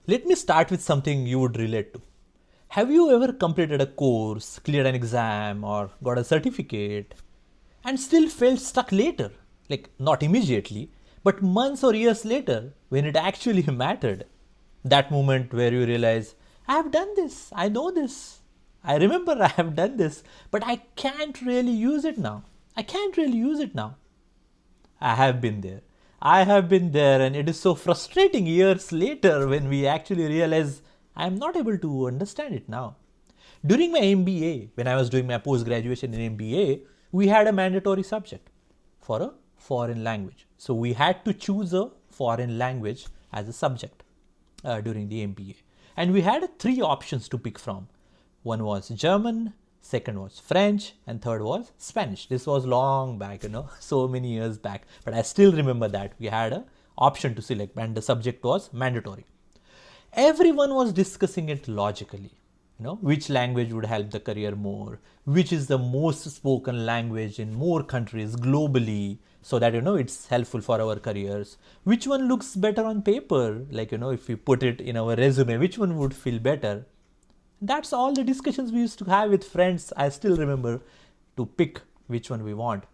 Let me start with something you would relate to. Have you ever completed a course, cleared an exam, or got a certificate and still felt stuck later? Like, not immediately, but months or years later when it actually mattered. That moment where you realize, I have done this, I know this, I remember I have done this, but I can't really use it now. I can't really use it now. I have been there. I have been there, and it is so frustrating years later when we actually realize I am not able to understand it now. During my MBA, when I was doing my post graduation in MBA, we had a mandatory subject for a foreign language. So we had to choose a foreign language as a subject during the MBA. And we had three options to pick from. One was German, second was French, and third was Spanish. This was long back, so many years back. But I still remember that we had an option to select, and the subject was mandatory. Everyone was discussing it logically. Which language would help the career more, which is the most spoken language in more countries globally, so that it's helpful for our careers, which one looks better on paper, like if we put it in our resume, which one would feel better. That's all the discussions we used to have with friends. I still remember, to pick which one we want.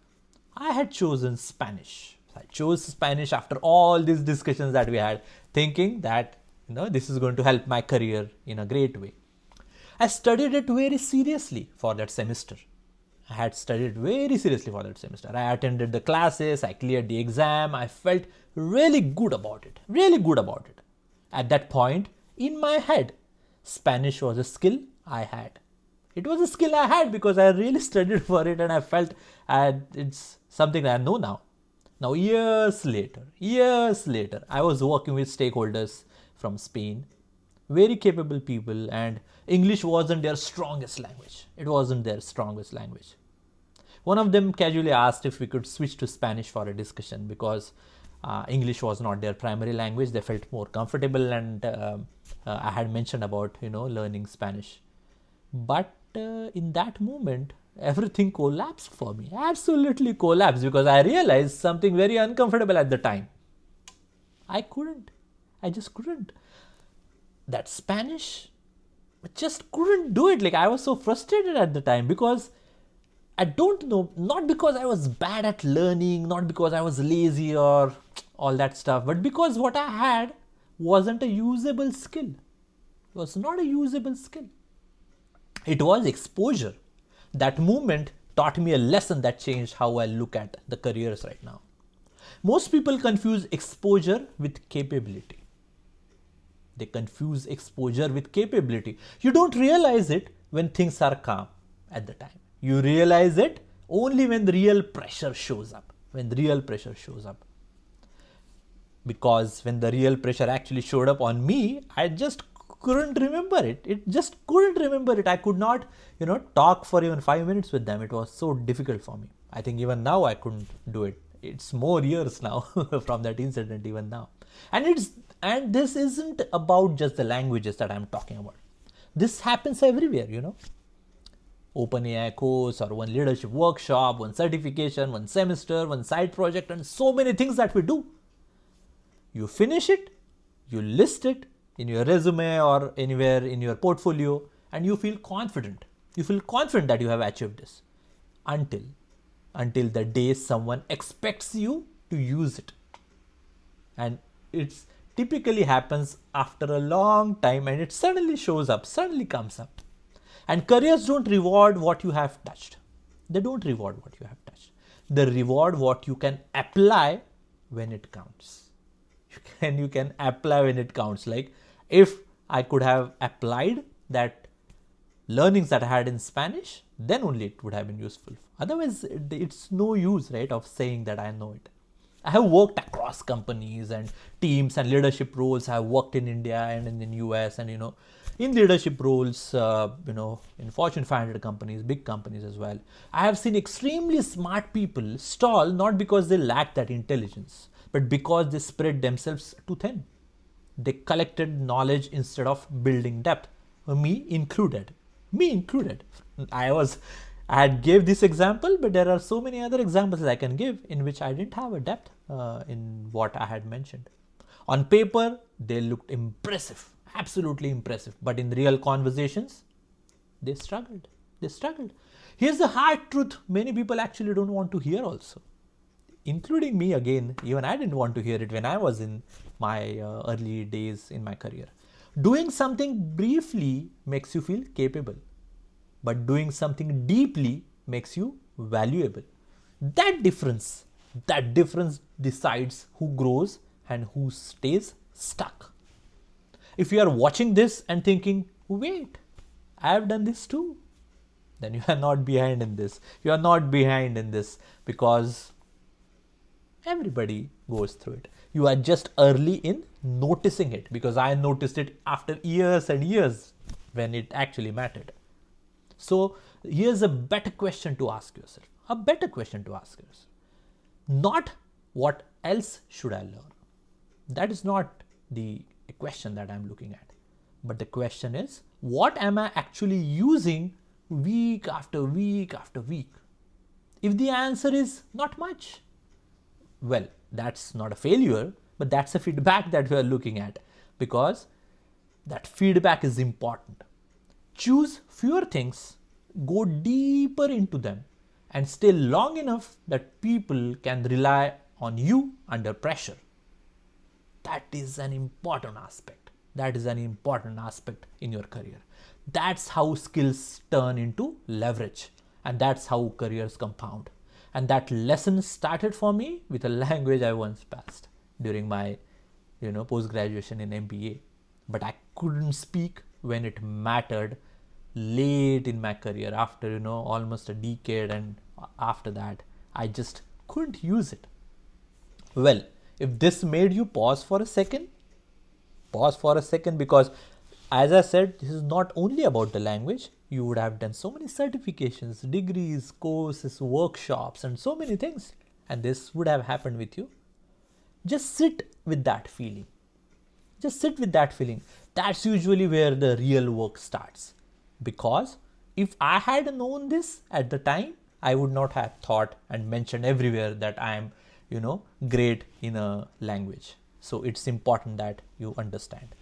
I had chosen Spanish. I chose Spanish after all these discussions that we had, thinking that this is going to help my career in a great way. I studied it very seriously for that semester. I had studied very seriously for that semester. I attended the classes, I cleared the exam, I felt really good about it. Really good about it. At that point, in my head, Spanish was a skill I had. It was a skill I had because I really studied for it and I felt it's something I know now. Now, years later, I was working with stakeholders from Spain, very capable people, and English wasn't their strongest language. It wasn't their strongest language. One of them casually asked if we could switch to Spanish for a discussion because English was not their primary language. They felt more comfortable, and I had mentioned about learning Spanish. But in that moment, everything collapsed for me. Absolutely collapsed, because I realized something very uncomfortable at the time. I just couldn't. That Spanish, I just couldn't do it. Like, I was so frustrated at the time because I don't know, not because I was bad at learning, not because I was lazy or all that stuff, but because what I had wasn't a usable skill. It was not a usable skill. It was exposure. That moment taught me a lesson that changed how I look at the careers right now. Most people confuse exposure with capability. They confuse exposure with capability. You don't realize it when things are calm at the time. You realize it only when the real pressure shows up. Because when the real pressure actually showed up on me, I just couldn't remember it. I could not, talk for even 5 minutes with them. It was so difficult for me. I think even now I couldn't do it. It's more years now from that incident, even now. And this isn't about just the languages that I'm talking about. This happens everywhere, OpenAI course, or one leadership workshop, one certification, one semester, one side project, and so many things that we do. You finish it, you list it in your resume or anywhere in your portfolio, and you feel confident. You feel confident that you have achieved this until the day someone expects you to use it. And it's typically happens after a long time, and it suddenly shows up, suddenly comes up. And careers don't reward what you have touched. They don't reward what you have touched. They reward what you can apply when it counts. You can apply when it counts. Like, if I could have applied that learnings that I had in Spanish, then only it would have been useful. Otherwise, it's no use, right, of saying that I know it. I have worked across companies and teams and leadership roles. I have worked in India and in the US, and in leadership roles, in Fortune 500 companies, big companies as well. I have seen extremely smart people stall, not because they lack that intelligence, but because they spread themselves too thin. They collected knowledge instead of building depth. Me included. I had gave this example, but there are so many other examples I can give in which I didn't have a depth in what I had mentioned. On paper, they looked impressive, absolutely impressive. But in real conversations, they struggled. They struggled. Here's the hard truth many people actually don't want to hear also, including me again. Even I didn't want to hear it when I was in my early days in my career. Doing something briefly makes you feel capable, but doing something deeply makes you valuable. That difference decides who grows and who stays stuck. If you are watching this and thinking, wait, I have done this too, then you are not behind in this. You are not behind in this because everybody goes through it. You are just early in noticing it, because I noticed it after years and years when it actually mattered. So here's a better question to ask yourself. A better question to ask yourself. Not what else should I learn? That is not the question that I'm looking at. But the question is, what am I actually using week after week after week? If the answer is not much, well, that's not a failure, but that's a feedback that we are looking at, because that feedback is important. Choose fewer things, go deeper into them, and stay long enough that people can rely on you under pressure. That is an important aspect. That is an important aspect in your career. That's how skills turn into leverage, and that's how careers compound. And that lesson started for me with a language I once passed during my post-graduation in MBA. But I couldn't speak when it mattered late in my career, after almost a decade, and after that I just couldn't use it. Well, if this made you pause for a second, because as I said, this is not only about the language. You would have done so many certifications, degrees, courses, workshops, and so many things, and this would have happened with you. Just sit with that feeling. Just sit with that feeling. That's usually where the real work starts. Because if I had known this at the time, I would not have thought and mentioned everywhere that I am, great in a language. So it's important that you understand.